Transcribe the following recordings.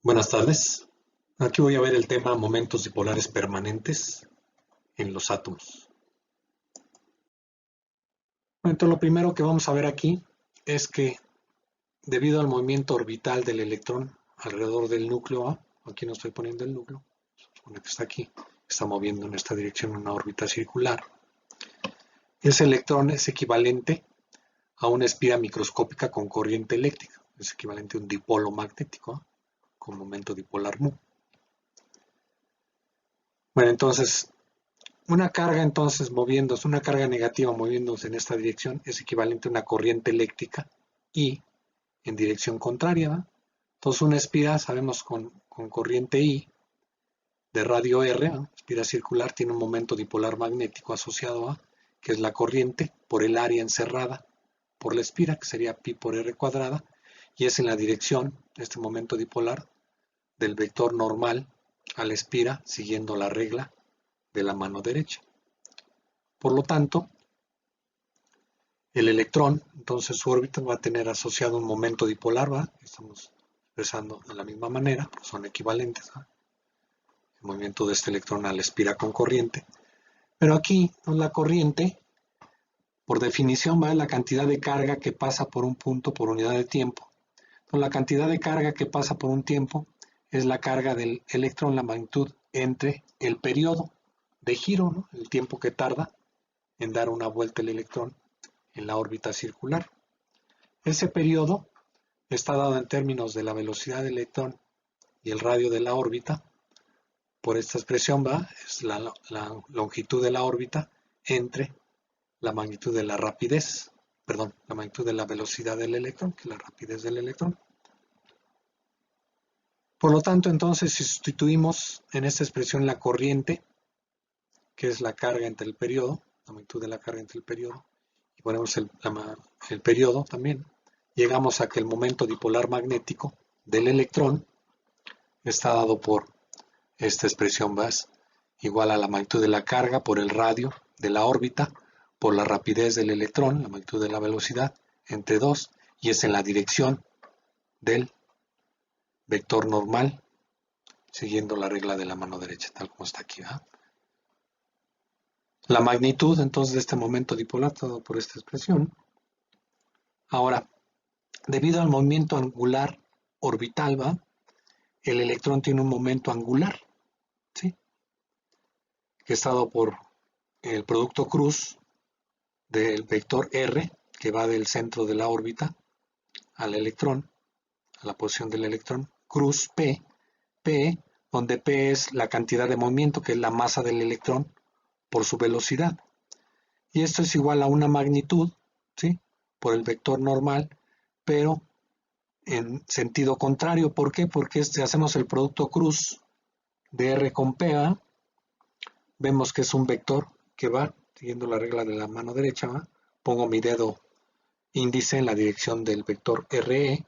Buenas tardes. Aquí voy a ver el tema momentos dipolares permanentes en los átomos. Bueno, entonces lo primero que vamos a ver aquí es que debido al movimiento orbital del electrón alrededor del núcleo A, aquí no estoy poniendo el núcleo, supone que está aquí, está moviendo en esta dirección una órbita circular. Ese electrón es equivalente a una espira microscópica con corriente eléctrica, es equivalente a un dipolo magnético con momento dipolar mu. Bueno, entonces una carga moviéndose, una carga negativa moviéndose en esta dirección es equivalente a una corriente eléctrica I en dirección contraria, ¿va? Entonces una espira, sabemos con corriente I de radio R, ¿no? Espira circular, tiene un momento dipolar magnético asociado a, que es la corriente por el área encerrada por la espira, que sería pi por r cuadrada, y es en la dirección, este momento dipolar, del vector normal a la espira, siguiendo la regla de la mano derecha. Por lo tanto, el electrón, entonces su órbita va a tener asociado un momento dipolar, ¿va? Estamos expresando de la misma manera, pues son equivalentes, ¿va? El movimiento de este electrón a la espira con corriente. Pero aquí, la corriente, por definición, va la cantidad de carga que pasa por un punto por unidad de tiempo. Entonces, la cantidad de carga que pasa por un tiempo es la carga del electrón, la magnitud entre el periodo de giro, ¿no? El tiempo que tarda en dar una vuelta el electrón en la órbita circular. Ese periodo está dado en términos de la velocidad del electrón y el radio de la órbita. Por esta expresión es la longitud de la órbita entre la magnitud de la rapidez, perdón, la magnitud de la velocidad del electrón, que es la rapidez del electrón. Por lo tanto, entonces, si sustituimos en esta expresión la corriente, que es la carga entre el periodo, la magnitud de la carga entre el periodo, y ponemos el periodo también, llegamos a que el momento dipolar magnético del electrón está dado por esta expresión igual a la magnitud de la carga por el radio de la órbita por la rapidez del electrón, la magnitud de la velocidad, entre 2, y es en la dirección del vector normal, siguiendo la regla de la mano derecha, tal como está aquí. La magnitud, entonces, de este momento dipolar, dado por esta expresión. Ahora, debido al movimiento angular orbital, el electrón tiene un momento angular, ¿sí? Que es dado por el producto cruz del vector R, que va del centro de la órbita al electrón, a la posición del electrón, cruz P, donde P es la cantidad de movimiento, que es la masa del electrón por su velocidad. Y esto es igual a una magnitud, ¿sí? Por el vector normal, pero en sentido contrario. ¿Por qué? Porque si hacemos el producto cruz de R con P, vemos que es un vector que va siguiendo la regla de la mano derecha. Pongo mi dedo índice en la dirección del vector RE,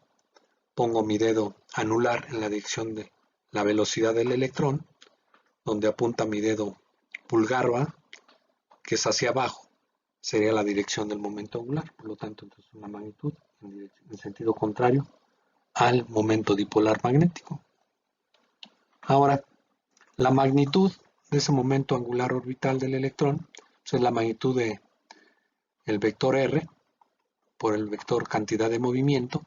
pongo mi dedo anular en la dirección de la velocidad del electrón, donde apunta mi dedo pulgar, que es hacia abajo, sería la dirección del momento angular. Por lo tanto, entonces una magnitud en sentido contrario al momento dipolar magnético. Ahora, la magnitud de ese momento angular orbital del electrón es la magnitud del vector R por el vector cantidad de movimiento,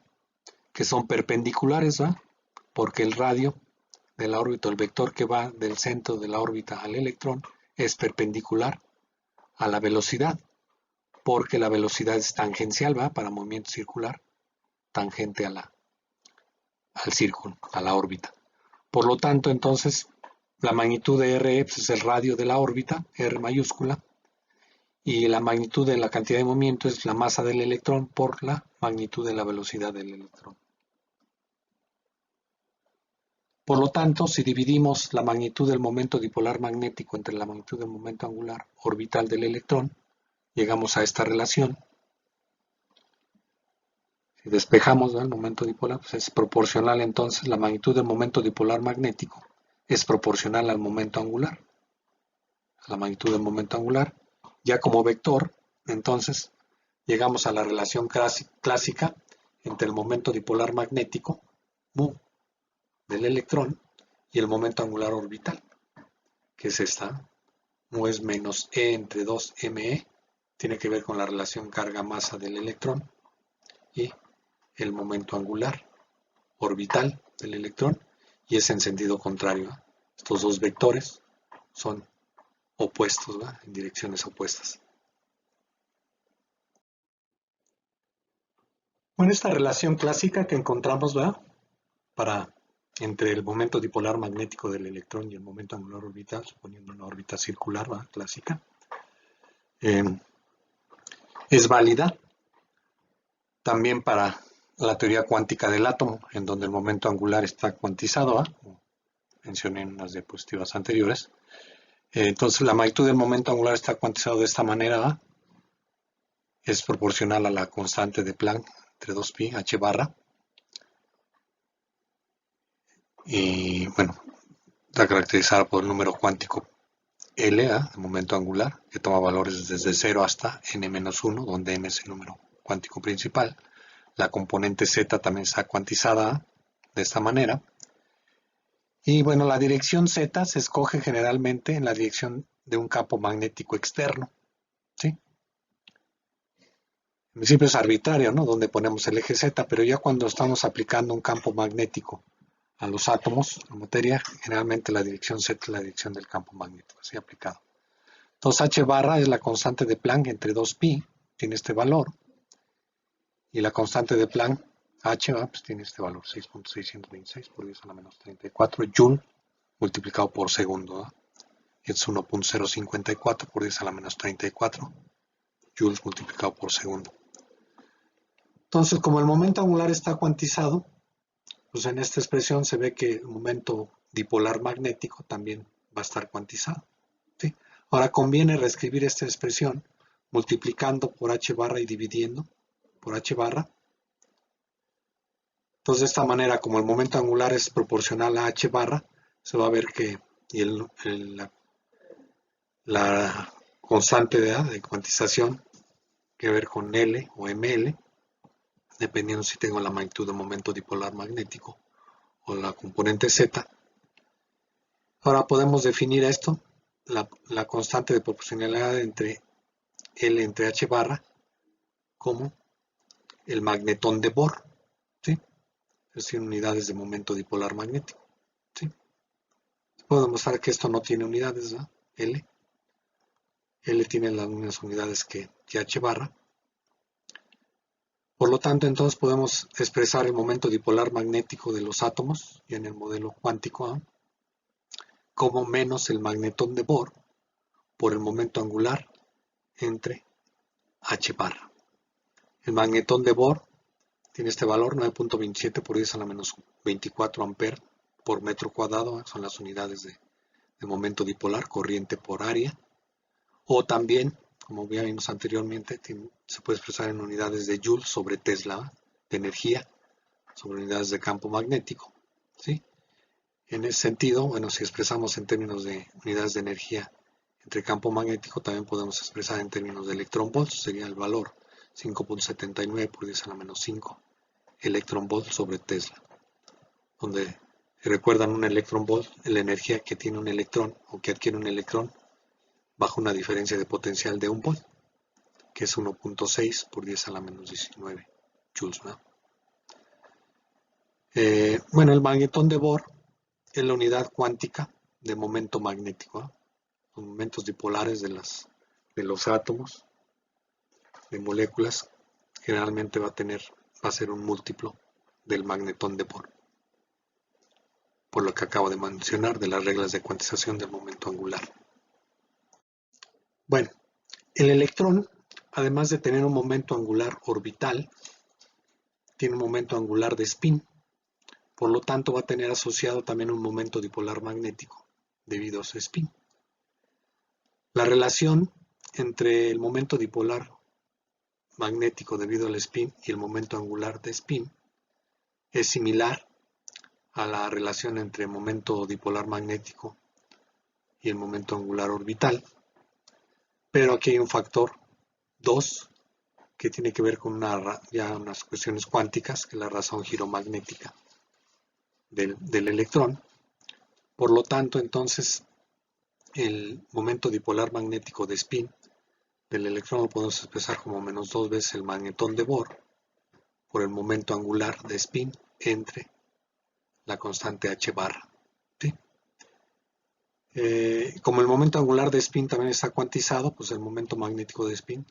que son perpendiculares, porque el radio de la órbita, el vector que va del centro de la órbita al electrón, es perpendicular a la velocidad, porque la velocidad es tangencial, para movimiento circular, tangente al círculo, a la órbita. Por lo tanto, entonces, la magnitud de R es el radio de la órbita, R mayúscula, y la magnitud de la cantidad de movimiento es la masa del electrón por la magnitud de la velocidad del electrón. Por lo tanto, si dividimos la magnitud del momento dipolar magnético entre la magnitud del momento angular orbital del electrón, llegamos a esta relación. Si despejamos el momento dipolar, pues es proporcional, entonces la magnitud del momento dipolar magnético es proporcional al momento angular. La magnitud del momento angular, ya como vector, entonces llegamos a la relación clásica entre el momento dipolar magnético, mu, del electrón y el momento angular orbital, que es esta, mu es menos E entre 2me, tiene que ver con la relación carga-masa del electrón y el momento angular orbital del electrón, y es en sentido contrario. Estos dos vectores son opuestos, en direcciones opuestas. Bueno, esta relación clásica que encontramos entre el momento dipolar magnético del electrón y el momento angular orbital, suponiendo una órbita circular clásica, es válida también para la teoría cuántica del átomo, en donde el momento angular está cuantizado, como mencioné en unas diapositivas anteriores. Entonces, la magnitud del momento angular está cuantizado de esta manera, es proporcional a la constante de Planck entre 2pi, h barra, y bueno, está caracterizada por el número cuántico L, de momento angular, que toma valores desde 0 hasta n-1, donde n es el número cuántico principal. La componente Z también está cuantizada de esta manera. Y bueno, la dirección Z se escoge generalmente en la dirección de un campo magnético externo, ¿sí? En principio es arbitrario, ¿no? Donde ponemos el eje Z, pero ya cuando estamos aplicando un campo magnético a los átomos, la materia, generalmente la dirección Z es la dirección del campo magnético, así aplicado. Entonces h barra es la constante de Planck entre 2pi, tiene este valor, y la constante de Planck, h, pues tiene este valor, 6.626 por 10 a la menos 34 joule multiplicado por segundo, es 1.054 por 10 a la menos 34 joules multiplicado por segundo. Entonces, como el momento angular está cuantizado, pues en esta expresión se ve que el momento dipolar magnético también va a estar cuantizado, ¿sí? Ahora conviene reescribir esta expresión multiplicando por h barra y dividiendo por h barra. Entonces, de esta manera, como el momento angular es proporcional a h barra, se va a ver que la constante de cuantización que ver con L o ML, dependiendo si tengo la magnitud de momento dipolar magnético o la componente Z. Ahora podemos definir esto, la constante de proporcionalidad entre L entre H barra, como el magnetón de Bohr, ¿sí? Es decir, unidades de momento dipolar magnético, ¿sí? Puedo demostrar que esto no tiene unidades, ¿no? L tiene las mismas unidades que H barra. Por lo tanto, entonces podemos expresar el momento dipolar magnético de los átomos, y en el modelo cuántico, como menos el magnetón de Bohr por el momento angular entre h barra. El magnetón de Bohr tiene este valor, 9.27 por 10 a la menos 24 amperes por metro cuadrado, son las unidades de momento dipolar, corriente por área, o también, como vimos anteriormente, se puede expresar en unidades de Joule sobre Tesla, de energía, sobre unidades de campo magnético, ¿sí? En ese sentido, bueno, si expresamos en términos de unidades de energía entre campo magnético, también podemos expresar en términos de electronvolts, sería el valor 5.79 por 10 a la menos 5 electronvolts sobre Tesla, donde, si recuerdan, un electronvolt es la energía que tiene un electrón o que adquiere un electrón bajo una diferencia de potencial de 1 volt, que es 1.6 por 10 a la menos 19 joules, ¿no? Bueno, el magnetón de Bohr es la unidad cuántica de momento magnético, ¿no? Los momentos dipolares de los átomos, de moléculas, generalmente va a ser un múltiplo del magnetón de Bohr, por lo que acabo de mencionar de las reglas de cuantización del momento angular. Bueno, el electrón, además de tener un momento angular orbital, tiene un momento angular de spin, por lo tanto va a tener asociado también un momento dipolar magnético debido a su spin. La relación entre el momento dipolar magnético debido al spin y el momento angular de spin es similar a la relación entre el momento dipolar magnético y el momento angular orbital, pero aquí hay un factor 2 que tiene que ver con unas cuestiones cuánticas, que es la razón giromagnética. del electrón. Por lo tanto, entonces, el momento dipolar magnético de spin del electrón lo podemos expresar como menos 2 veces el magnetón de Bohr por el momento angular de spin entre la constante h barra. ¿Sí? Como el momento angular de spin también está cuantizado, pues el momento magnético de spin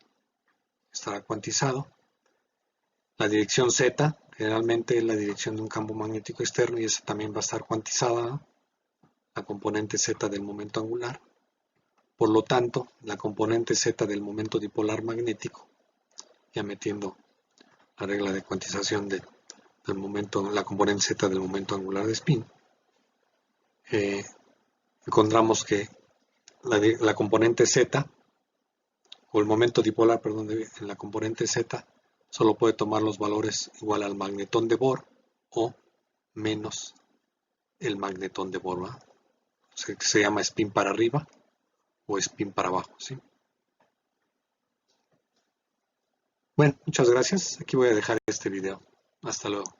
estará cuantizado. La dirección z, generalmente es la dirección de un campo magnético externo y esa también va a estar cuantizada, ¿no? La componente z del momento angular. Por lo tanto, la componente z del momento dipolar magnético, ya metiendo la regla de cuantización del momento, la componente z del momento angular de spin, encontramos que la componente z, o el momento dipolar, perdón, en la componente z, solo puede tomar los valores igual al magnetón de Bohr o menos el magnetón de Bohr, ¿verdad? Se llama spin para arriba o spin para abajo, ¿sí? Bueno, muchas gracias. Aquí voy a dejar este video. Hasta luego.